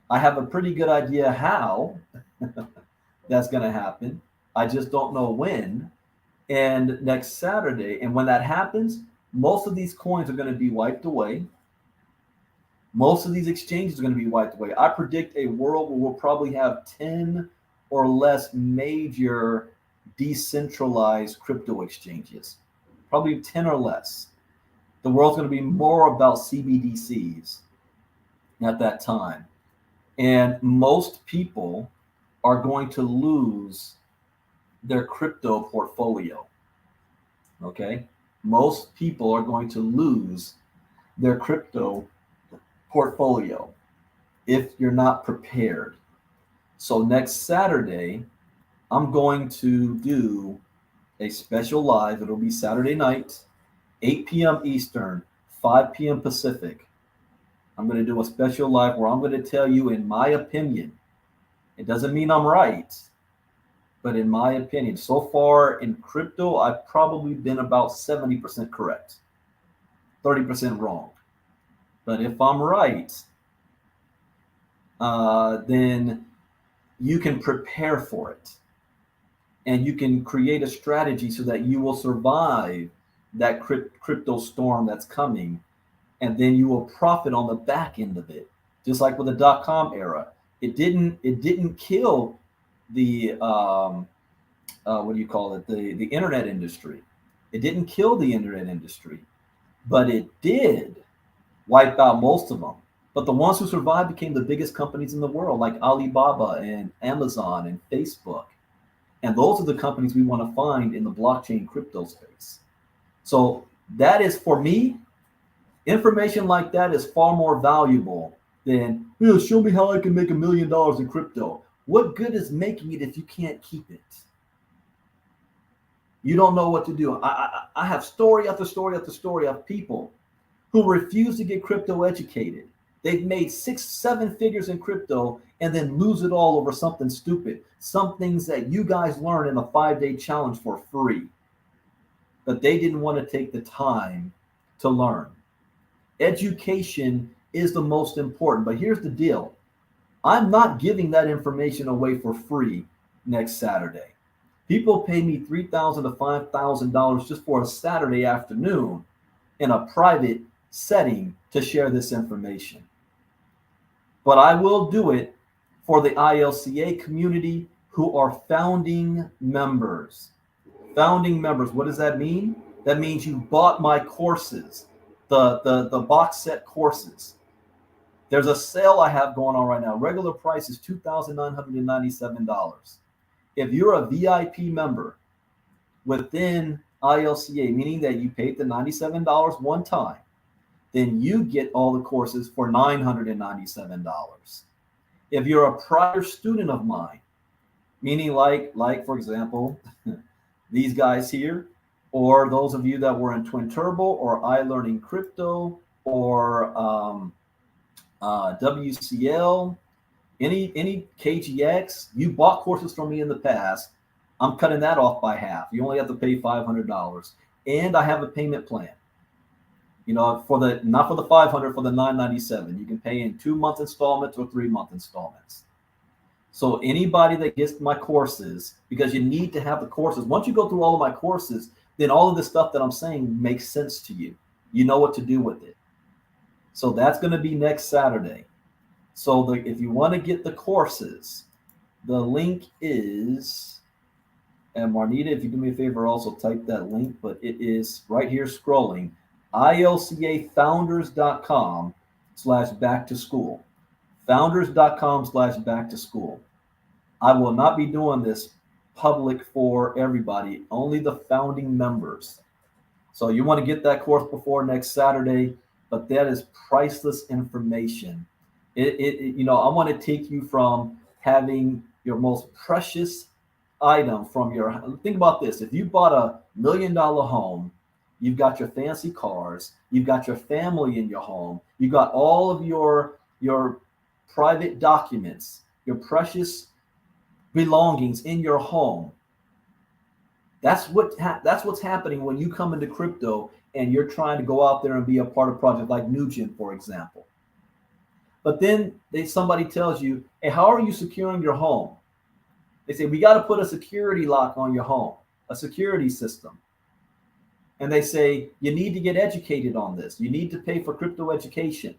Speaker 1: I have a pretty good idea how that's going to happen. I just don't know when. And next Saturday, and when that happens, most of these coins are going to be wiped away. Most of these exchanges are going to be wiped away. I predict a world where we'll probably have 10 or less major decentralized crypto exchanges, probably 10 or less. The world's going to be more about CBDCs at that time. And most people are going to lose their crypto portfolio. Okay? Most people are going to lose their crypto portfolio. if you're not prepared. So next Saturday, I'm going to do a special live. It'll be Saturday night, 8 p.m. Eastern, 5 p.m. Pacific. I'm going to do a special live where I'm going to tell you, in my opinion, it doesn't mean I'm right, but in my opinion, so far in crypto, I've probably been about 70% correct, 30% wrong. But if I'm right, then you can prepare for it and you can create a strategy so that you will survive that crypto storm that's coming, and then you will profit on the back end of it. Just like with the dot-com era, it didn't kill the what do you call it, the internet industry. It didn't kill the internet industry, but it did wipe out most of them. But the ones who survived became the biggest companies in the world, like Alibaba and Amazon and Facebook. And those are the companies we want to find in the blockchain crypto space. So that is, for me, information like that is far more valuable than, show me how I can make $1 million in crypto. What good is making it if you can't keep it? You don't know what to do. I have story after story after story of people who refuse to get crypto educated. They've made 6-7 figures in crypto and then lose it all over something stupid. Some things that you guys learn in a 5-day challenge for free. But they didn't want to take the time to learn. Education is the most important. But here's the deal. I'm not giving that information away for free next Saturday. People pay me $3,000 to $5,000 just for a Saturday afternoon in a private setting to share this information. But I will do it for the ILCA community who are founding members. Founding members, what does that mean? That means you bought my courses, the box set courses. There's a sale I have going on right now. Regular price is $2,997. If you're a VIP member within ILCA, meaning that you paid the $97 one time, then you get all the courses for $997. If you're a prior student of mine, meaning like for example, these guys here, or those of you that were in Twin Turbo or iLearning Crypto or WCL, any KGX, you bought courses from me in the past, I'm cutting that off by half. You only have to pay $500. And I have a payment plan. For the, not for the 500, for the 997. You can pay in 2-month installments or 3-month installments. So anybody that gets my courses, because you need to have the courses. Once you go through all of my courses, then all of the stuff that I'm saying makes sense to you. You know what to do with it. So that's going to be next Saturday. So if you want to get the courses, the link is, and Marnita, if you do me a favor, also type that link, but it is right here scrolling, ilcafounders.com/back-to-school. Founders.com/back-to-school. I will not be doing this public for everybody, only the founding members. So you want to get that course before next Saturday, but that is priceless information. I want to take you from having your most precious item from your, think about this. If you bought $1 million home, you've got your fancy cars, you've got your family in your home, you got all of your private documents, your precious belongings in your home. That's what's happening when you come into crypto and you're trying to go out there and be a part of projects like Nugen, for example. But then somebody tells you, hey, how are you securing your home? They say, we got to put a security lock on your home, a security system. And they say, you need to get educated on this. You need to pay for crypto education.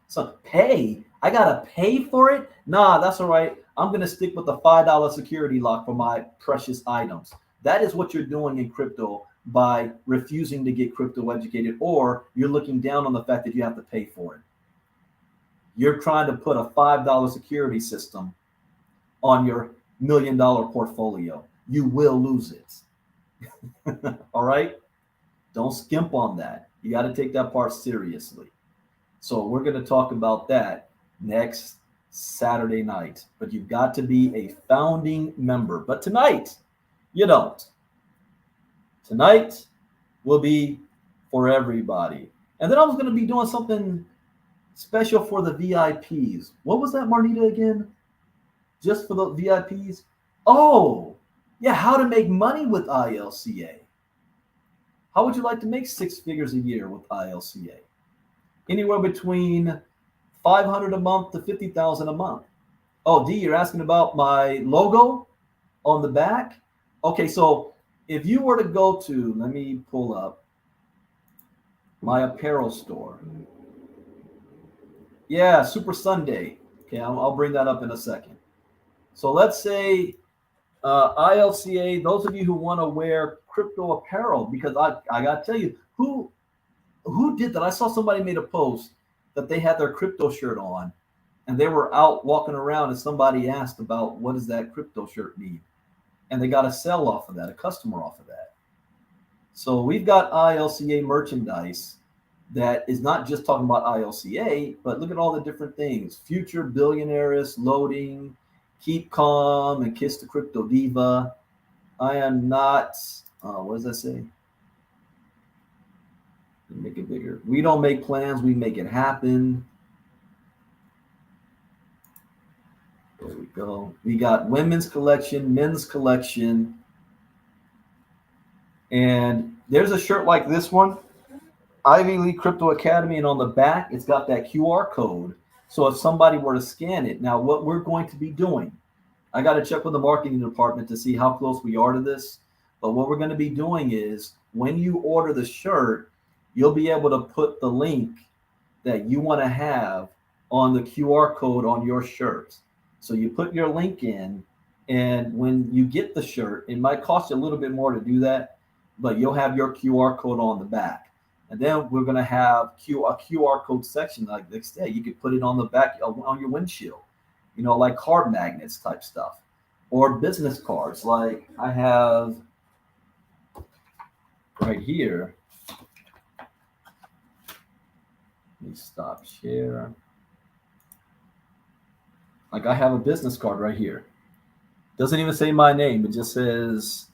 Speaker 1: So pay? I got to pay for it? Nah, that's all right. I'm going to stick with the $5 security lock for my precious items. That is what you're doing in crypto by refusing to get crypto educated, or you're looking down on the fact that you have to pay for it. You're trying to put a $5 security system on your $1 million portfolio. You will lose it. All right? Don't skimp on that. You got to take that part seriously. So we're going to talk about that next Saturday night, but you've got to be a founding member. But tonight, you don't. Tonight will be for everybody. And then I was going to be doing something special for the VIPs. What was that, Marnita, again? Just for the VIPs? Oh, yeah, how to make money with ILCA. How would you like to make 6 figures a year with ILCA? Anywhere between 500 a month to 50,000 a month. Oh, D, you're asking about my logo on the back? Okay, so if you were to go to, let me pull up my apparel store. Yeah, Super Sunday. Okay, I'll bring that up in a second. So let's say ILCA, those of you who want to wear crypto apparel, because I got to tell you, who did that? I saw somebody made a post that they had their crypto shirt on and they were out walking around and somebody asked about what does that crypto shirt mean? And they got a sell off of that, a customer off of that. So we've got ILCA merchandise that is not just talking about ILCA, but look at all the different things. Future Billionaires, Loading, Keep Calm, and Kiss the Crypto Diva. I am not, what does that say? Make it bigger. We don't make plans, we make it happen. There we go. We got women's collection, men's collection. And there's a shirt like this one, Ivy League Crypto Academy, and on the back, it's got that QR code. So if somebody were to scan it, now what we're going to be doing, I got to check with the marketing department to see how close we are to this. But what we're going to be doing is when you order the shirt, you'll be able to put the link that you want to have on the QR code on your shirt. So you put your link in, and when you get the shirt, it might cost you a little bit more to do that, but you'll have your QR code on the back. And then we're going to have a QR code section like this. You could put it on the back on your windshield, like card magnets type stuff, or business cards like I have right here. Let me stop share. Like I have a business card right here. Doesn't even say my name. It just says,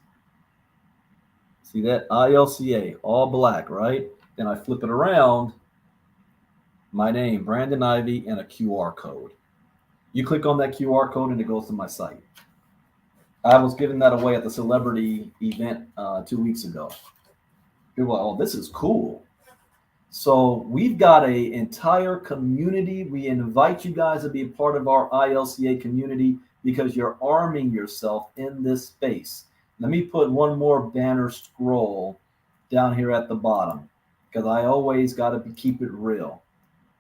Speaker 1: see that? ILCA, all black, right? Then I flip it around, my name, Brandon Ivy, and a QR code. You click on that QR code and it goes to my site. I was giving that away at the celebrity event 2 weeks ago. People are like, oh, this is cool. So we've got an entire community. We invite you guys to be a part of our ILCA community because you're arming yourself in this space. Let me put one more banner scroll down here at the bottom because I always got to keep it real.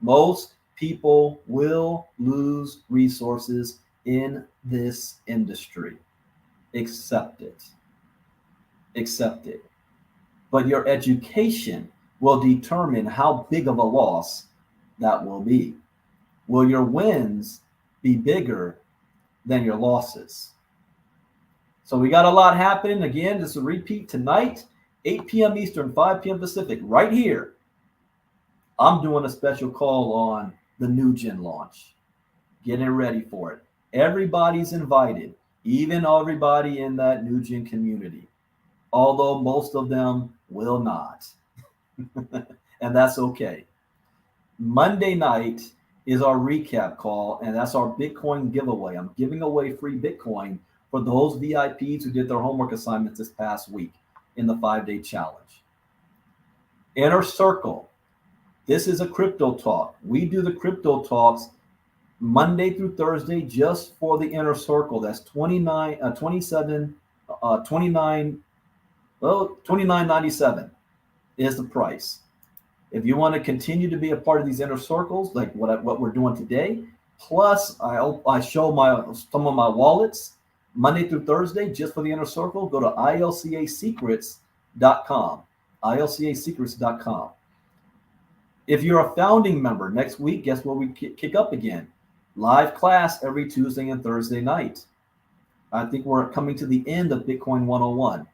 Speaker 1: Most people will lose resources in this industry. Accept it. Accept it. But your education will determine how big of a loss that will be. Will your wins be bigger than your losses? So we got a lot happening. Again, just a repeat tonight, 8 p.m. Eastern, 5 p.m. Pacific, right here. I'm doing a special call on the Nugen launch. Getting ready for it. Everybody's invited, even everybody in that Nugen community, although most of them will not. And that's okay. Monday night is our recap call, and that's our Bitcoin giveaway. I'm giving away free Bitcoin for those VIPs who did their homework assignments this past week in the 5-day challenge. Inner Circle. This is a crypto talk. We do the crypto talks Monday through Thursday just for the Inner Circle. That's $29.97 is the price. If you want to continue to be a part of these inner circles, like what we're doing today, plus I show some of my wallets Monday through Thursday just for the inner circle, go to ilcasecrets.com. ilcasecrets.com. If you're a founding member, next week, guess what we kick up again? Live class every Tuesday and Thursday night. I think we're coming to the end of Bitcoin 101.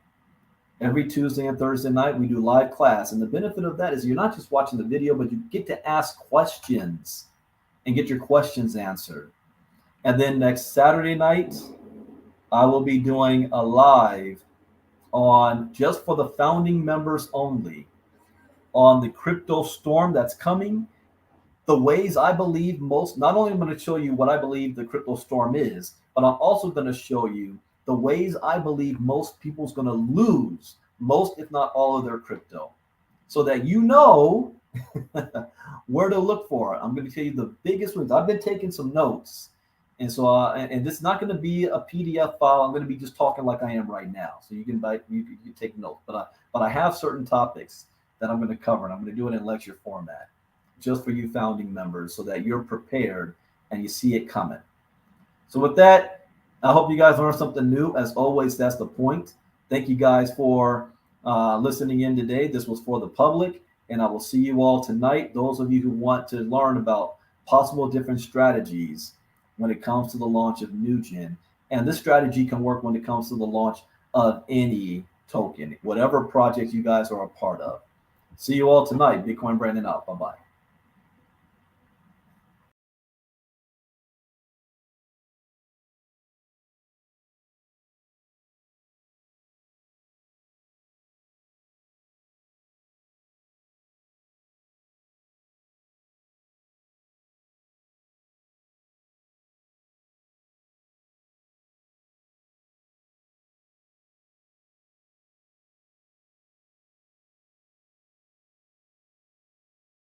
Speaker 1: Every Tuesday and Thursday night, we do live class. And the benefit of that is you're not just watching the video, but you get to ask questions and get your questions answered. And then next Saturday night, I will be doing a live on just for the founding members only on the crypto storm that's coming. The ways I believe most, not only am I going to show you what I believe the crypto storm is, but I'm also going to show you the ways I believe most people's going to lose most, if not all, of their crypto, so that you know where to look for it. I'm going to tell you the biggest ones. I've been taking some notes. And so, and this is not going to be a PDF file. I'm going to be just talking like I am right now. So you can take notes. But I have certain topics that I'm going to cover, and I'm going to do it in lecture format, just for you founding members, so that you're prepared and you see it coming. So with that, I hope you guys learned something new. As always, that's the point. Thank you guys for listening in today. This was for the public, and I will see you all tonight. Those of you who want to learn about possible different strategies when it comes to the launch of Nugen. And this strategy can work when it comes to the launch of any token, whatever project you guys are a part of. See you all tonight. Bitcoin Brandon out. Bye-bye.